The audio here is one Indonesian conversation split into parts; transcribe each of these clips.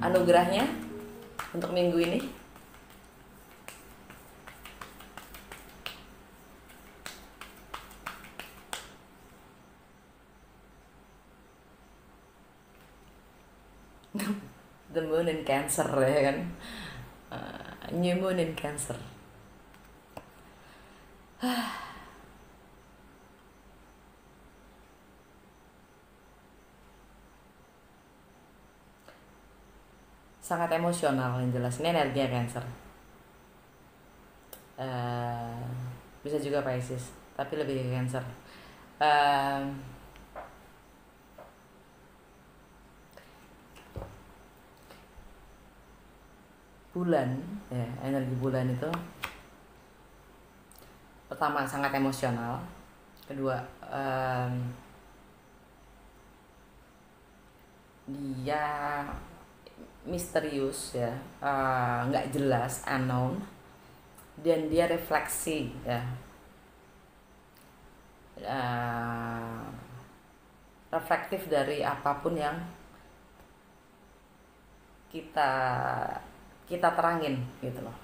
anugerahnya untuk minggu ini. The moon in Cancer ya kan. New moon in Cancer. Sangat emosional yang jelas. Ini energinya Cancer. Bisa juga Pisces, tapi lebih ke Cancer. Bulan ya, energi bulan itu pertama sangat emosional, kedua dia misterius ya, nggak jelas, unknown, dan dia refleksi ya, reflektif dari apapun yang kita terangin gitu loh.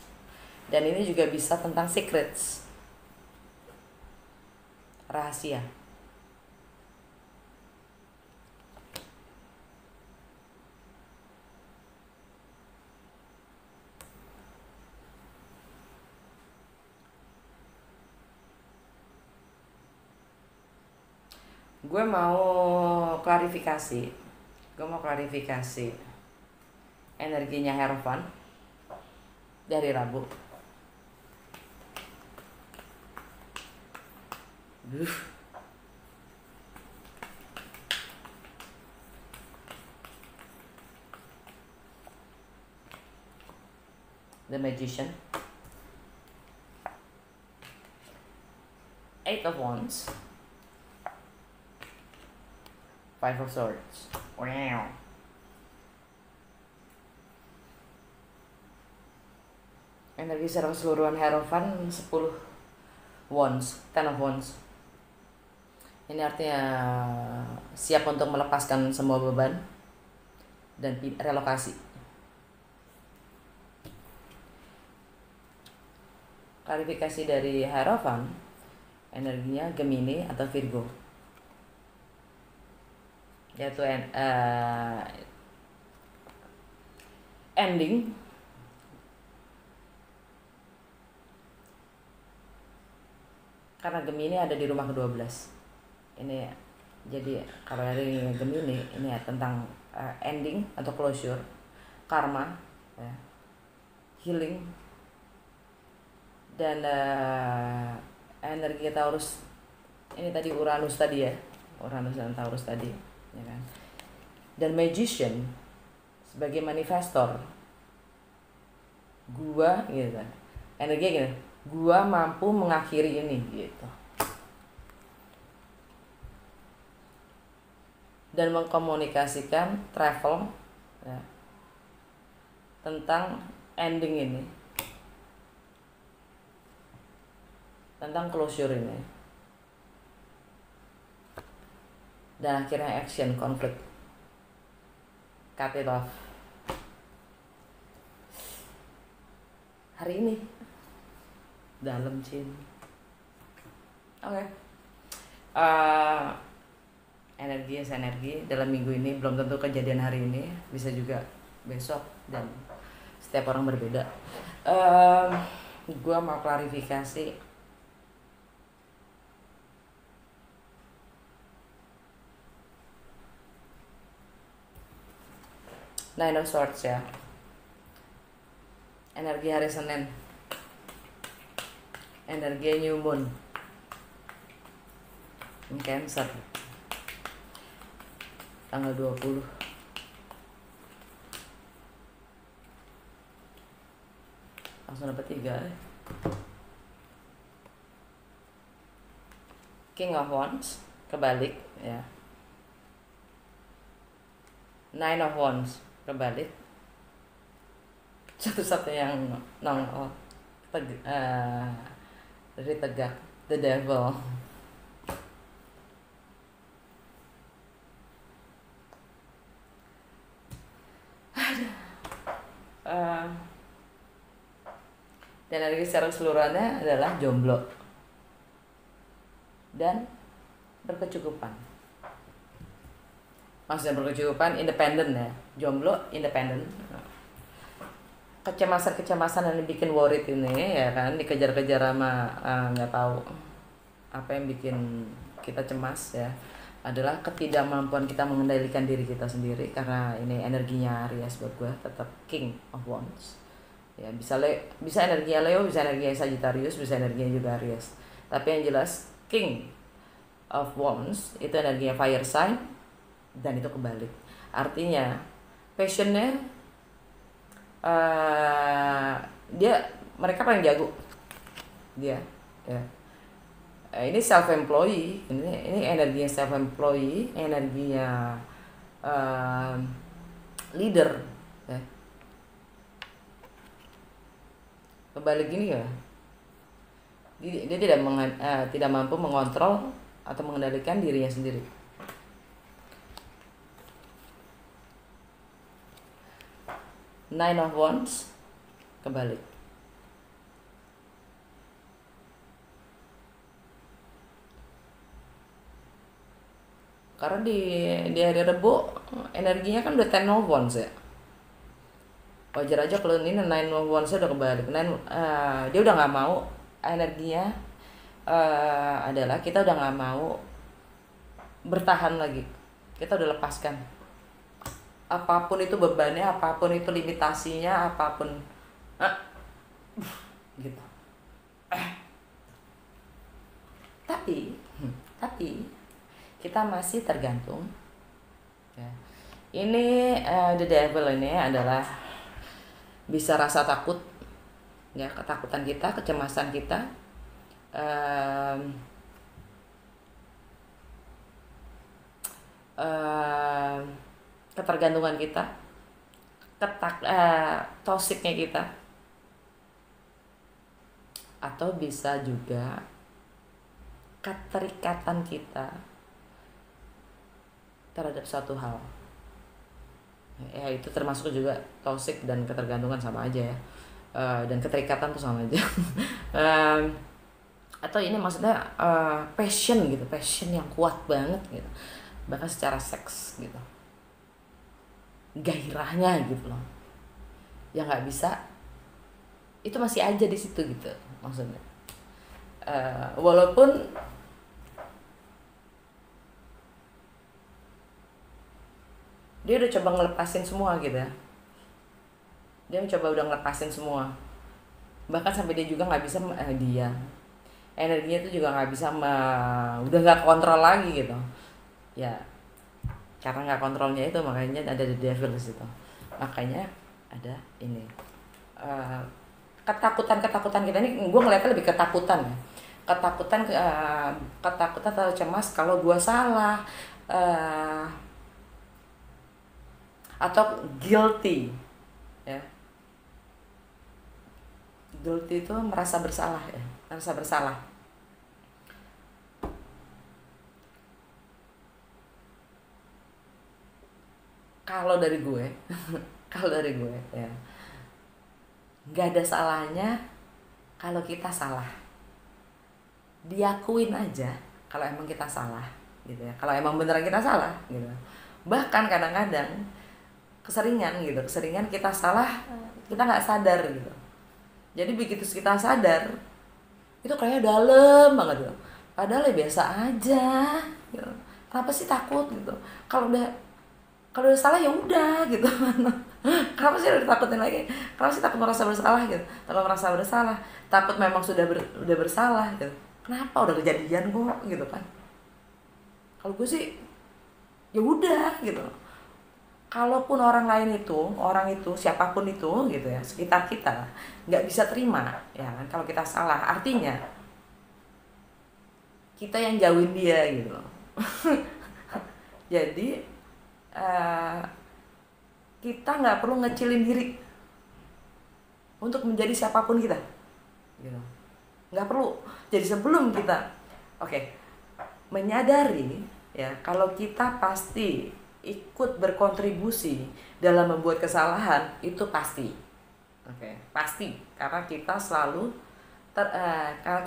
Dan ini juga bisa tentang secrets, rahasia. Gue mau klarifikasi energinya Hierophant dari Rabu. The Magician, Eight of Wands, Five of Swords. Wow. Energi secara keseluruhan Hierophant 10 Wands, Ten of Wands. Ini artinya siap untuk melepaskan semua beban dan relokasi. Klarifikasi dari Hierophant, energinya Gemini atau Virgo, yaitu ending, karena Gemini ada di rumah ke-12. Ini jadi kalau dari Gemini ini ya tentang ending atau closure, karma ya, healing, dan energi Taurus ini tadi Uranus tadi ya, Uranus dan Taurus tadi ya kan. Dan Magician sebagai manifestor, gua gitu kan, energinya gini, gua mampu mengakhiri ini gitu, dan mengkomunikasikan travel ya, tentang ending ini, tentang closure ini, dan akhirnya action, konflik, cut it off. Hari ini dalam Cin. Oke. Energi dalam minggu ini belum tentu kejadian hari ini, bisa juga besok, dan setiap orang berbeda. Gua mau klarifikasi Nine of Swords ya, energi hari Senin, energi new moon, ini Cancer, tanggal 20. Langsung dapat 3 King of Wands kebalik ya, Nine of Wands kebalik, satu-satunya yang nongol dari tegak, the devil. eh, dan energi secara keseluruhannya adalah jomblo dan berkecukupan. Maksudnya berkecukupan, independen ya. Jomblo, independen. Kecemasan yang bikin worried ini ya kan, dikejar-kejar sama nggak tahu apa yang bikin kita cemas ya, adalah ketidakmampuan kita mengendalikan diri kita sendiri. Karena ini energinya Aries buat gue tetap King of Wands ya, bisa energinya Leo, bisa energinya Sagittarius, bisa energinya juga Aries. Tapi yang jelas King of Wands itu energinya fire sign, dan itu kebalik. Artinya passionnya mereka paling jago dia ya. Ini self employee, ini energinya self employee, energinya leader ya. Kebalik gini ya, dia tidak mampu mengontrol atau mengendalikan dirinya sendiri. Nine of Wands kebalik. Karena di hari Rebo energinya kan udah Ten of Wands ya. Wajar aja kalau ini Nine of Wands udah kebalik. Dia udah nggak mau, energinya adalah kita udah nggak mau bertahan lagi. Kita udah lepaskan. Apapun itu bebannya, apapun itu limitasinya, apapun gitu. Tapi kita masih tergantung ya. Ini the devil ini adalah bisa rasa takut ya, ketakutan kita, kecemasan kita, ketergantungan kita, toksiknya kita, atau bisa juga keterikatan kita terhadap suatu hal ya. Itu termasuk juga toksik dan ketergantungan sama aja ya, dan keterikatan tuh sama aja. Atau ini maksudnya passion gitu, passion yang kuat banget gitu, bahkan secara seks gitu, gairahnya gitu loh, yang nggak bisa, itu masih aja di situ gitu maksudnya. Walaupun dia udah coba ngelepasin semua gitu ya, dia mencoba udah ngelepasin semua, bahkan sampai dia juga nggak bisa, dia energinya itu juga nggak bisa, udah nggak kontrol lagi gitu ya. Karena nggak kontrolnya itu makanya ada the devil di situ. Makanya ada ini ketakutan kita ini, gue ngeliatnya lebih ketakutan ya. Ketakutan atau cemas kalau gue salah, atau guilty ya. Guilty itu merasa bersalah ya, merasa bersalah. Kalau dari gue ya, nggak ada salahnya kalau kita salah, diakuin aja kalau emang kita salah gitu ya, kalau emang beneran kita salah gitu. Bahkan kadang-kadang keseringan kita salah, kita nggak sadar gitu. Jadi begitu kita sadar itu kayaknya dalam banget gitu, padahal ya biasa aja gitu. Kenapa sih takut gitu? Kalau udah salah ya udah gitu. Kenapa sih udah takutin lagi? Kenapa sih takut merasa bersalah gitu? Takut merasa bersalah, takut memang udah bersalah gitu. Kenapa, udah kejadian kok gitu kan? Kalau gue sih ya udah gitu. Kalaupun orang itu siapapun itu gitu ya, sekitar kita nggak bisa terima ya kan kalau kita salah, artinya kita yang jauhin dia gitu. Jadi kita nggak perlu ngecilin diri untuk menjadi siapapun kita gitu. Nggak perlu. Jadi sebelum kita menyadari ya kalau kita pasti ikut berkontribusi dalam membuat kesalahan, itu pasti Oke, pasti karena kita selalu karena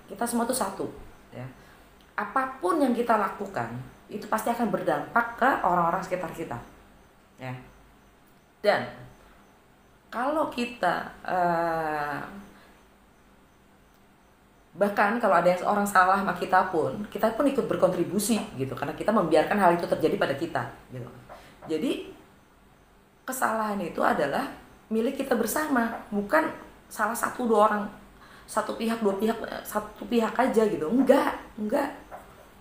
kita semua tuh satu, ya. Apapun yang kita lakukan itu pasti akan berdampak ke orang-orang sekitar kita, ya. Dan kalau kita bahkan kalau ada orang salah sama kita pun ikut berkontribusi gitu, karena kita membiarkan hal itu terjadi pada kita gitu. Jadi kesalahan itu adalah milik kita bersama, bukan salah satu dua orang, satu pihak dua pihak, satu pihak aja gitu. Enggak,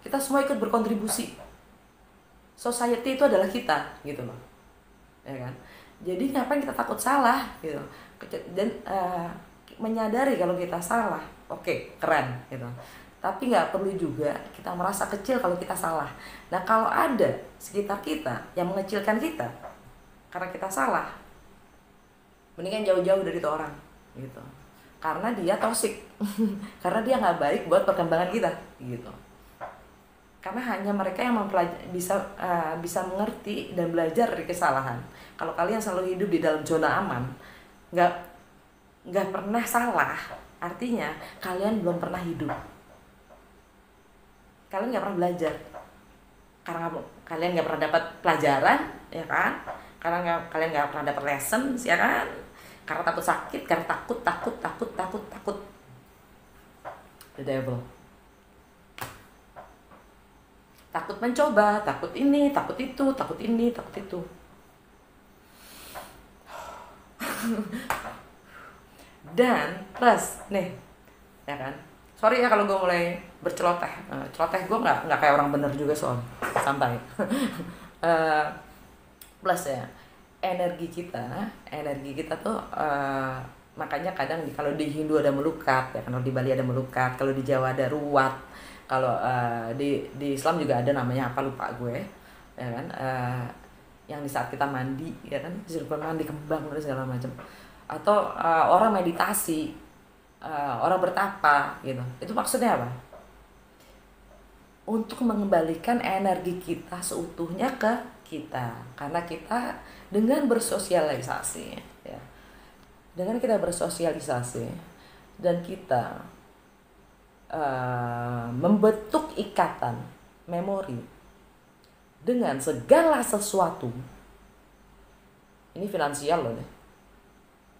kita semua ikut berkontribusi. Society itu adalah kita gitu loh, ya kan. Jadi ngapain kita takut salah gitu, dan menyadari kalau kita salah, oke, keren gitu. Tapi nggak perlu juga kita merasa kecil kalau kita salah. Nah, kalau ada sekitar kita yang mengecilkan kita karena kita salah, mendingan jauh-jauh dari itu orang gitu, karena dia toksik. Karena dia nggak baik buat perkembangan kita gitu. Karena hanya mereka yang bisa mengerti dan belajar dari kesalahan. Kalau kalian selalu hidup di dalam zona aman, nggak pernah salah, artinya kalian belum pernah hidup. Kalian nggak pernah belajar, karena kalian nggak pernah dapat pelajaran, ya kan? Karena kalian nggak pernah dapat lesson, ya kan? Karena takut sakit, karena takut. The devil. Takut mencoba, takut ini, takut itu, takut ini, takut itu. Dan plus nih, ya kan, sorry ya kalau gue mulai berceloteh. Celoteh gue nggak kayak orang bener juga, soal santai. Plus ya, energi kita tuh makanya kadang kalau di Hindu ada melukat, ya, kalau di Bali ada melukat, kalau di Jawa ada ruat, kalau di Islam juga ada namanya apa lupa gue, ya kan, yang di saat kita mandi, ya kan, disuruh mandi kembang dan segala macam. Atau orang meditasi, orang bertapa gitu. Itu maksudnya apa? Untuk mengembalikan energi kita seutuhnya ke kita. Karena kita dengan bersosialisasi, ya. Dengan kita bersosialisasi dan kita membentuk ikatan memori dengan segala sesuatu. Ini finansial loh nih.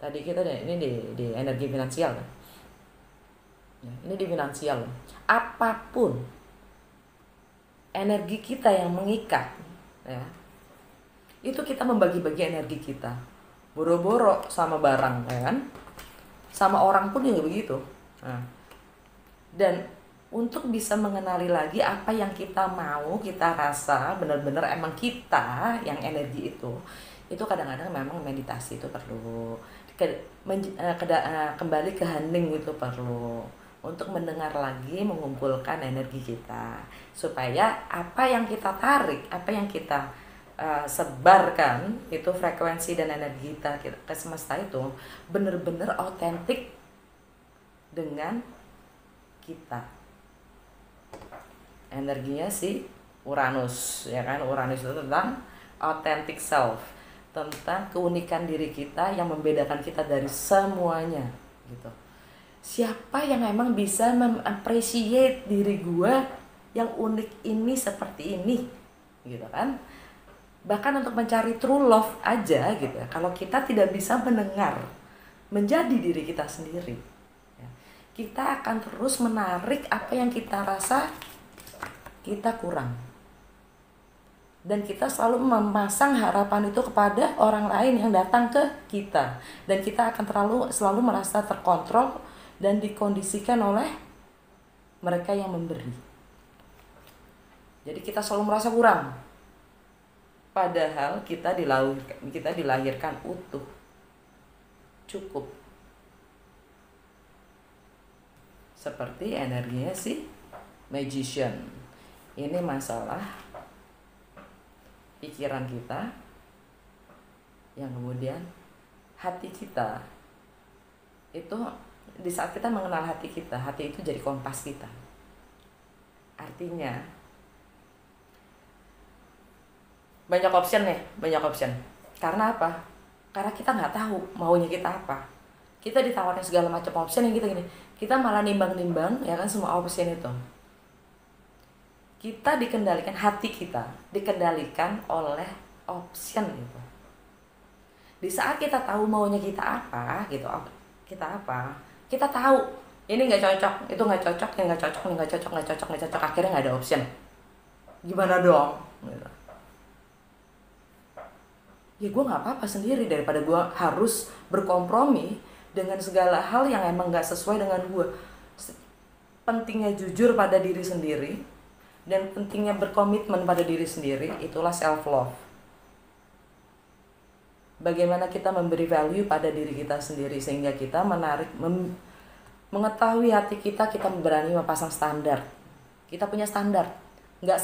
Tadi kita ini di energi finansial kan. Ya, ini di finansial. Apapun energi kita yang mengikat, ya, itu kita membagi-bagi energi kita. Boro-boro sama barang, ya kan? Sama orang pun juga begitu. Nah, dan untuk bisa mengenali lagi apa yang kita mau, kita rasa benar-benar emang kita yang energi itu kadang-kadang memang meditasi itu perlu. Kembali ke hening itu perlu, untuk mendengar lagi, mengumpulkan energi kita, supaya apa yang kita tarik, apa yang kita sebarkan itu, frekuensi dan energi kita ke semesta itu benar-benar otentik dengan kita. Energinya si Uranus, ya kan. Uranus itu tentang authentic self, tentang keunikan diri kita yang membedakan kita dari semuanya gitu. Siapa yang emang bisa appreciate diri gua yang unik ini seperti ini gitu kan. Bahkan untuk mencari true love aja gitu, kalau kita tidak bisa mendengar menjadi diri kita sendiri, ya, kita akan terus menarik apa yang kita rasa kita kurang. Dan kita selalu memasang harapan itu kepada orang lain yang datang ke kita, dan kita akan selalu merasa terkontrol dan dikondisikan oleh mereka yang memberi. Jadi kita selalu merasa kurang, padahal kita dilahirkan utuh, cukup. Seperti energinya si magician. Ini masalah pikiran kita yang kemudian hati kita itu, di saat kita mengenal hati kita, hati itu jadi kompas kita. Artinya banyak option. Karena apa? Karena kita nggak tahu maunya kita apa. Kita ditawarin segala macam option yang kita gini, kita malah nimbang-nimbang ya kan semua option itu. Kita dikendalikan, hati kita dikendalikan oleh option gitu. Di saat kita tahu maunya kita apa gitu, kita tahu ini nggak cocok, itu nggak cocok, ini nggak cocok, ini nggak cocok, nggak cocok, nggak cocok, akhirnya nggak ada option. Gimana dong? Gitu. Ya gue nggak apa-apa sendiri daripada gue harus berkompromi dengan segala hal yang emang nggak sesuai dengan gue. Pentingnya jujur pada diri sendiri dan pentingnya berkomitmen pada diri sendiri, itulah self love. Bagaimana kita memberi value pada diri kita sendiri sehingga kita mengetahui hati kita berani memasang standar. Kita punya standar. Nggak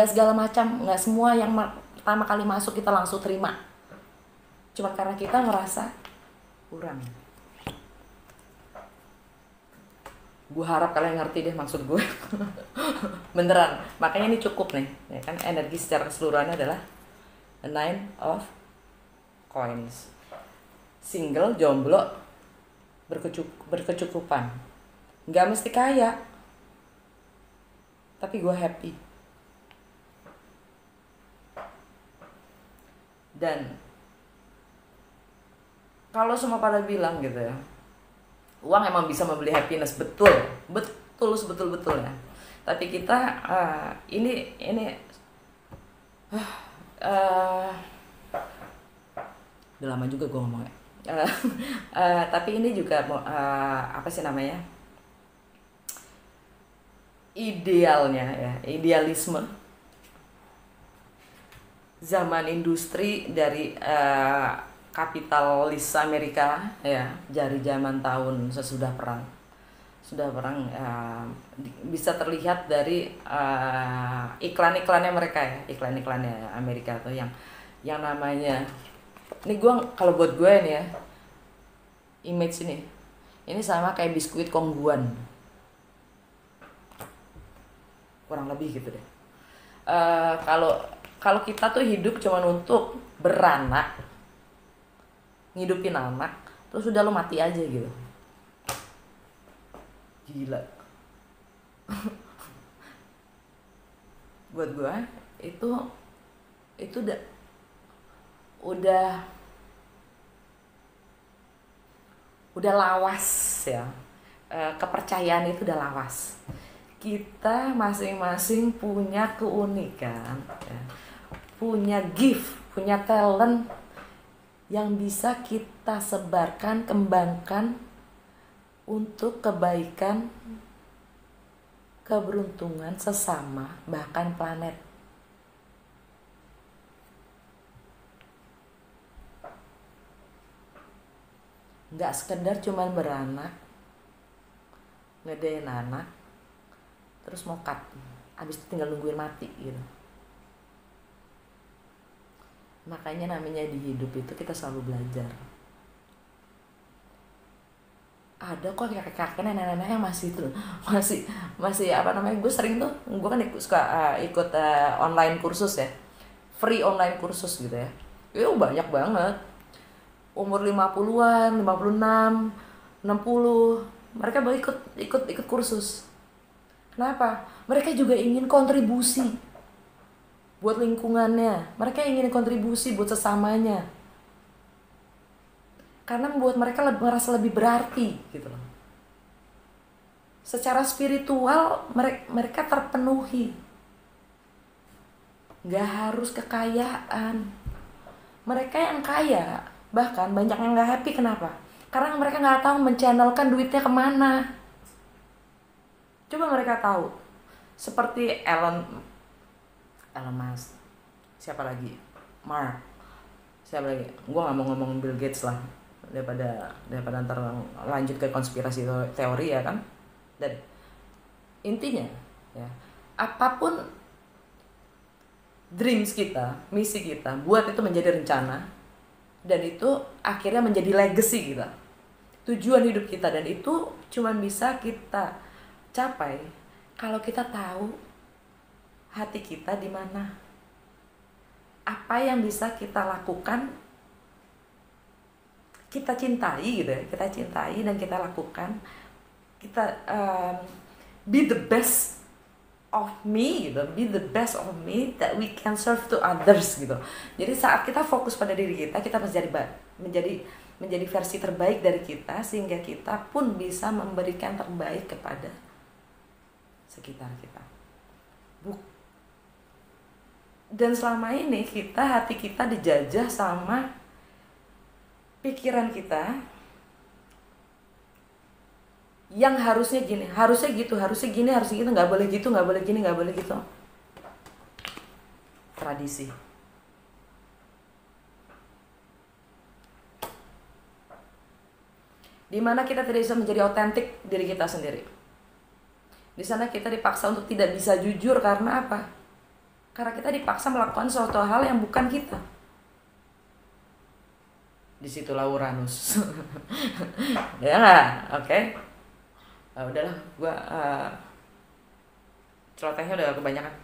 segala macam, nggak semua yang pertama kali masuk kita langsung terima. Cuma karena kita merasa kurang. Gue harap kalian ngerti deh maksud gue. Beneran. Makanya ini cukup nih, ya kan, energi secara keseluruhannya adalah the 9 of coins. Single, jomblo, berkecukupan. Nggak mesti kaya, tapi gue happy. Dan kalau semua pada bilang gitu ya, uang emang bisa membeli happiness, betul sebetul-betulnya. Tapi kita ini udah lama juga gue ngomongnya. Tapi ini juga apa sih namanya, idealnya ya, idealisme zaman industri dari kapitalis Amerika ya, dari zaman tahun sesudah perang bisa terlihat dari iklan-iklannya mereka ya, iklan-iklannya Amerika tuh yang namanya, ini gue kalau buat gue nih ya, image ini sama kayak biskuit Kongguan, kurang lebih gitu deh. Kalau kita tuh hidup cuma untuk beranak, ngidupin anak, terus udah lo mati aja gitu. Gila. Buat gue itu udah lawas ya. Kepercayaan itu udah lawas. Kita masing-masing punya keunikan ya. Punya gift, punya talent yang bisa kita sebarkan, kembangkan untuk kebaikan, keberuntungan sesama, bahkan planet. Nggak sekedar cuman beranak, ngedein anak, terus mokat, abis itu tinggal nungguin mati gitu. Makanya namanya di hidup itu kita selalu belajar. Ada kok kakek-kakek, nenek-nenek yang masih apa namanya, gue sering tuh, gue kan suka ikut online kursus ya, free online kursus gitu ya. Itu banyak banget, umur 50-an, 56, 60, mereka baru ikut kursus. Kenapa? Mereka juga ingin kontribusi buat lingkungannya, mereka ingin kontribusi buat sesamanya, karena membuat mereka merasa lebih berarti gitu loh. Secara spiritual mereka terpenuhi. Gak harus kekayaan. Mereka yang kaya, bahkan banyak yang gak happy. Kenapa? Karena mereka gak tahu menchannelkan duitnya kemana. Coba mereka tahu, seperti Elon Musk, siapa lagi, Mark, siapa lagi, gue nggak mau ngomong Bill Gates lah, daripada ntar lanjut ke konspirasi teori ya kan. Dan intinya ya, apapun dreams kita, misi kita, buat itu menjadi rencana, dan itu akhirnya menjadi legacy kita, tujuan hidup kita. Dan itu cuma bisa kita capai kalau kita tahu hati kita di mana, apa yang bisa kita lakukan kita cintai gitu ya, kita cintai dan kita lakukan, kita be the best of me gitu, be the best of me that we can serve to others gitu. Jadi saat kita fokus pada diri kita menjadi versi terbaik dari kita, sehingga kita pun bisa memberikan terbaik kepada sekitar kita. Dan selama ini hati kita dijajah sama pikiran kita yang harusnya gini, harusnya gitu, harusnya gini, harusnya gitu, nggak boleh gitu, nggak boleh gini, nggak boleh gitu. Tradisi. Dimana kita tidak bisa menjadi otentik diri kita sendiri. Di sana kita dipaksa untuk tidak bisa jujur karena apa? Karena kita dipaksa melakukan suatu hal yang bukan kita. Disitulah Uranus. Ya nggak? Oke. Udahlah, gue celotehnya udah kebanyakan.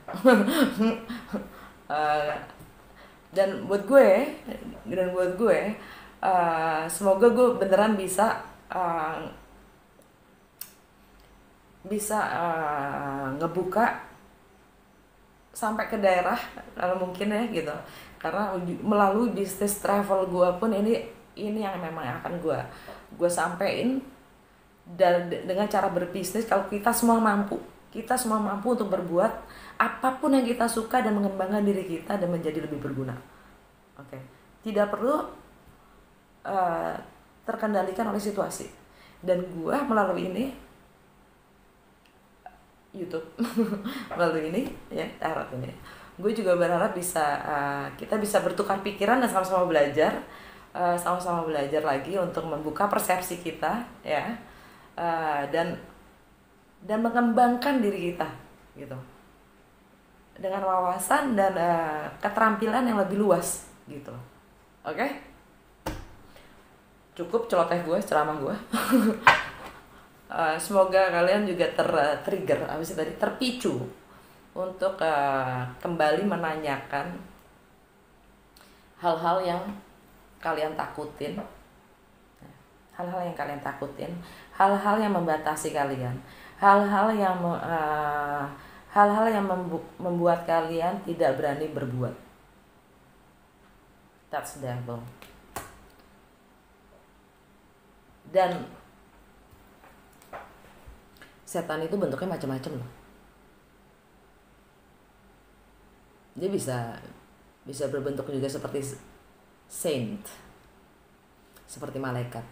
Dan buat gue, semoga gue beneran bisa ngebuka sampai ke daerah kalau mungkin ya gitu. Karena melalui bisnis travel gue pun ini yang memang akan gue sampein. Dan dengan cara berbisnis, kalau kita semua mampu untuk berbuat apapun yang kita suka dan mengembangkan diri kita dan menjadi lebih berguna. Oke. Tidak perlu terkendalikan oleh situasi. Dan gue melalui ini YouTube melalui ini ya tarot ini, gue juga berharap kita bisa bertukar pikiran dan sama-sama belajar lagi untuk membuka persepsi kita ya. Dan mengembangkan diri kita gitu dengan wawasan dan keterampilan yang lebih luas gitu. Oke? Cukup celoteh gue, ceramah gue. Semoga kalian juga terpicu untuk kembali menanyakan hal-hal yang kalian takutin, hal-hal yang membatasi kalian, hal-hal yang membuat kalian tidak berani berbuat. That's the devil. Dan setan itu bentuknya macam-macam loh. Dia bisa berbentuk juga seperti saint, seperti malaikat.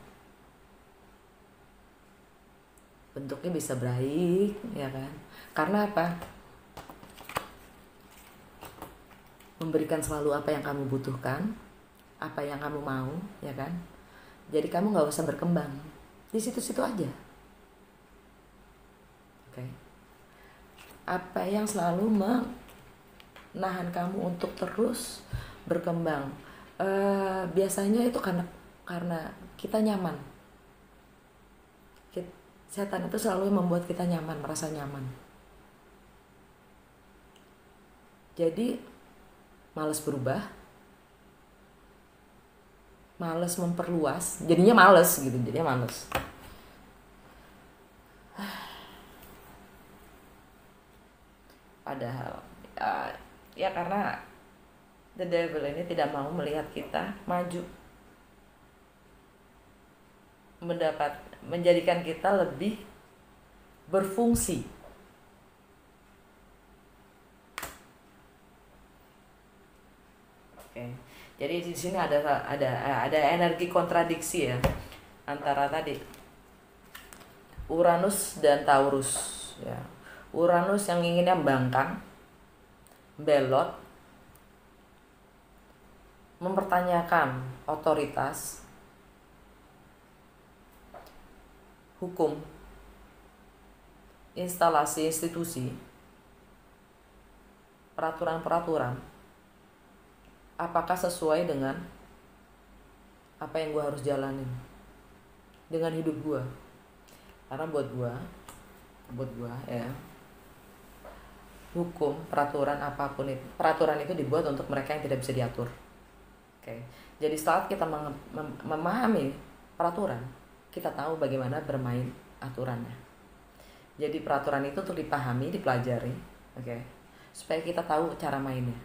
Bentuknya bisa baik, ya kan? Karena apa? Memberikan selalu apa yang kamu butuhkan, apa yang kamu mau, ya kan? Jadi kamu nggak usah berkembang di situ-situ aja. Oke. Apa yang selalu menahan kamu untuk terus berkembang? Biasanya itu karena kita nyaman. Setan itu selalu membuat kita nyaman, merasa nyaman. Jadi malas berubah, malas memperluas, jadinya malas. Padahal ya karena the devil ini tidak mau melihat kita maju, menjadikan kita lebih berfungsi. Oke. Jadi di sini ada energi kontradiksi ya antara tadi Uranus dan Taurus ya. Uranus yang inginnya membangkang, belot, mempertanyakan otoritas, hukum, instalasi institusi, peraturan-peraturan, apakah sesuai dengan apa yang gue harus jalanin dengan hidup gue. Karena buat gue ya, hukum, peraturan, apapun itu, peraturan itu dibuat untuk mereka yang tidak bisa diatur. Oke. Jadi saat kita memahami peraturan, kita tahu bagaimana bermain aturannya. Jadi peraturan itu untuk dipahami, dipelajari, oke, supaya kita tahu cara mainnya.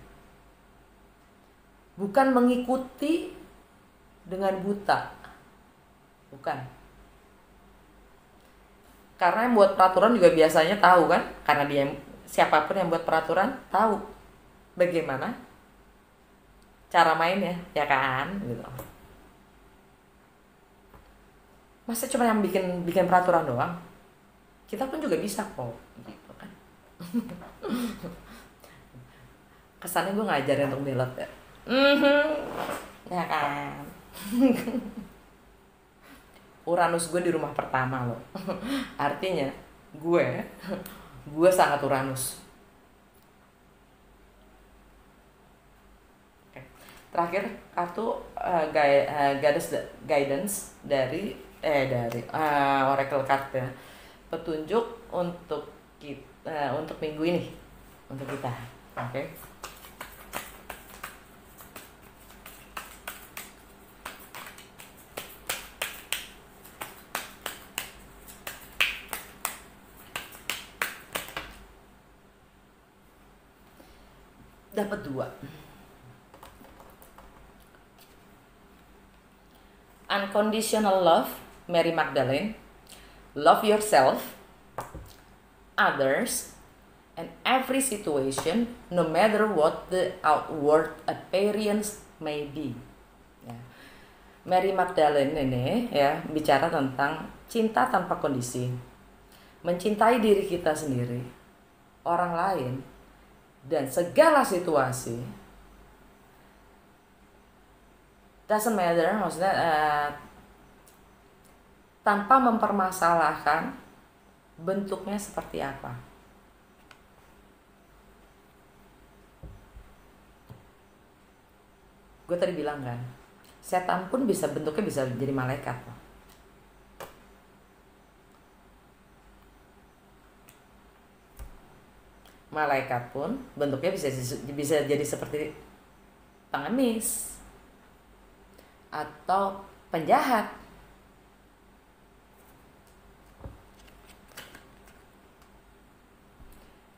Bukan mengikuti dengan buta, bukan. Karena yang buat peraturan juga biasanya tahu kan, karena dia siapapun yang buat peraturan tahu bagaimana cara mainnya, ya kan, gitu. Masa cuma yang bikin peraturan doang? Kita pun juga bisa kok, gitu kan. Kesannya gue ngajarin untuk belot ya. Ya kan. Uranus gue di rumah pertama loh. Artinya gue sangat Uranus. Oke. Terakhir kartu guidance dari Oracle card ya. Petunjuk untuk kita, untuk minggu ini, untuk kita. Oke. Dapat 2. Unconditional love, Mary Magdalene. Love yourself, others, and every situation, no matter what the outward appearance may be. Ya. Mary Magdalene ini ya bicara tentang cinta tanpa kondisi, mencintai diri kita sendiri, orang lain, dan segala situasi. Doesn't matter, maksudnya tanpa mempermasalahkan bentuknya seperti apa. Gue tadi bilang kan, setan pun bentuknya bisa jadi malaikat. Malaikat pun bentuknya bisa jadi seperti pengemis atau penjahat.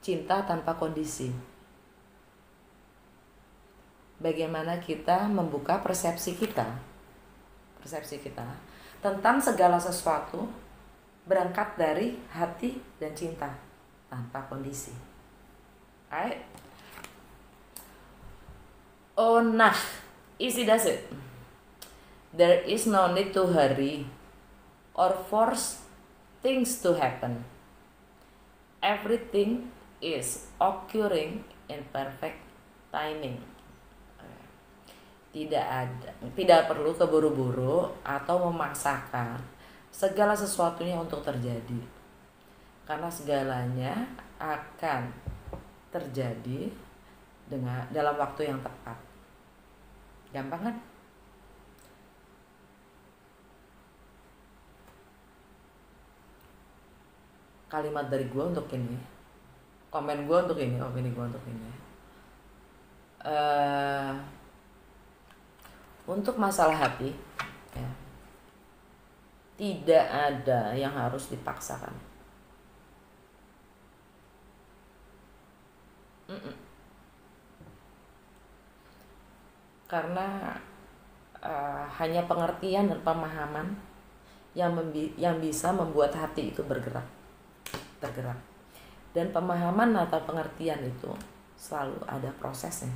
Cinta tanpa kondisi. Bagaimana kita membuka persepsi kita tentang segala sesuatu berangkat dari hati dan cinta tanpa kondisi. Alright. Oh nah, easy does it. There is no need to hurry or force things to happen. Everything is occurring in perfect timing. Tidak perlu keburu-buru atau memaksakan segala sesuatunya untuk terjadi. Karena segalanya akan terjadi dalam waktu yang tepat. Gampang kan? Kalimat dari gue untuk ini, komen gue untuk ini, opini gue untuk ini. Untuk masalah hati, ya, tidak ada yang harus dipaksakan. Karena hanya pengertian dan pemahaman yang bisa membuat hati itu tergerak. Dan pemahaman atau pengertian itu selalu ada prosesnya.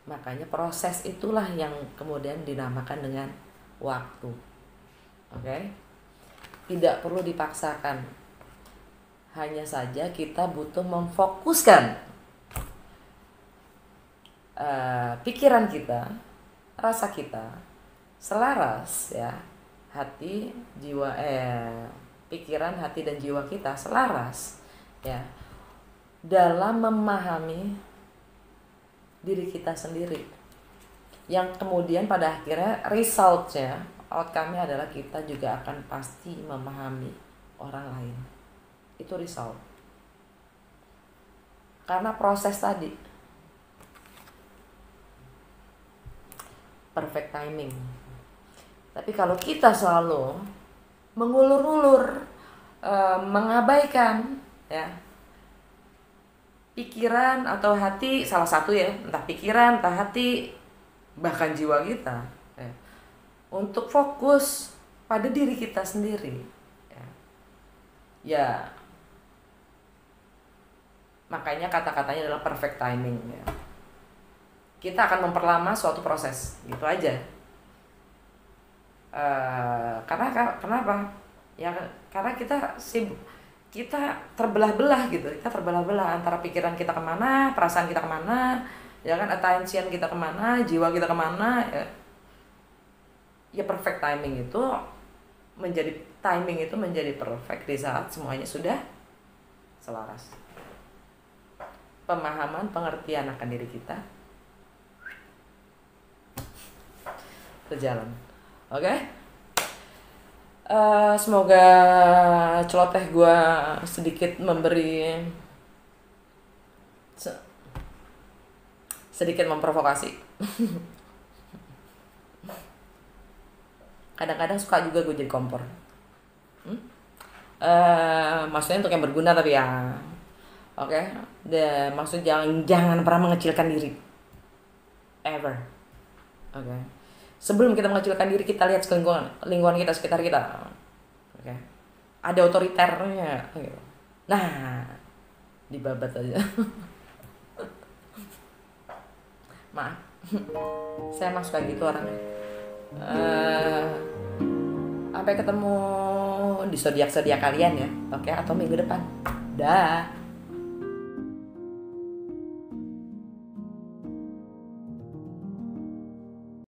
Makanya proses itulah yang kemudian dinamakan dengan waktu. Oke? Tidak perlu dipaksakan. Hanya saja kita butuh memfokuskan pikiran kita, rasa kita selaras ya, hati, jiwa, pikiran, hati dan jiwa kita selaras ya dalam memahami diri kita sendiri, yang kemudian pada akhirnya resultnya, outcome-nya adalah kita juga akan pasti memahami orang lain. Itu result. Karena proses tadi perfect timing. Tapi kalau kita selalu mengulur-ulur, mengabaikan ya pikiran atau hati, salah satu ya, entah pikiran, entah hati, bahkan jiwa kita ya, untuk fokus pada diri kita sendiri ya, makanya kata-katanya adalah perfect timing ya. Kita akan memperlama suatu proses, gitu aja. Kenapa? Ya karena kita terbelah-belah gitu, kita terbelah-belah antara pikiran kita kemana, perasaan kita kemana, ya kan, attention kita kemana, jiwa kita kemana ya. Ya perfect timing itu menjadi perfect di saat semuanya sudah selaras. Pemahaman, pengertian akan diri kita berjalan. Oke? Semoga celoteh gue sedikit memberi sedikit memprovokasi. Kadang-kadang suka juga gue jadi kompor. Maksudnya untuk yang berguna tapi ya, oke. Maksud jangan pernah mengecilkan diri, ever. Oke. Sebelum kita mengecilkan diri, kita lihat lingkungan kita, sekitar kita. Oke. Ada otoriternya. Nah, dibabat aja. Maaf. Saya emang suka gitu orangnya. Sampai ketemu di zodiak kalian ya. Oke, atau minggu depan. Dah.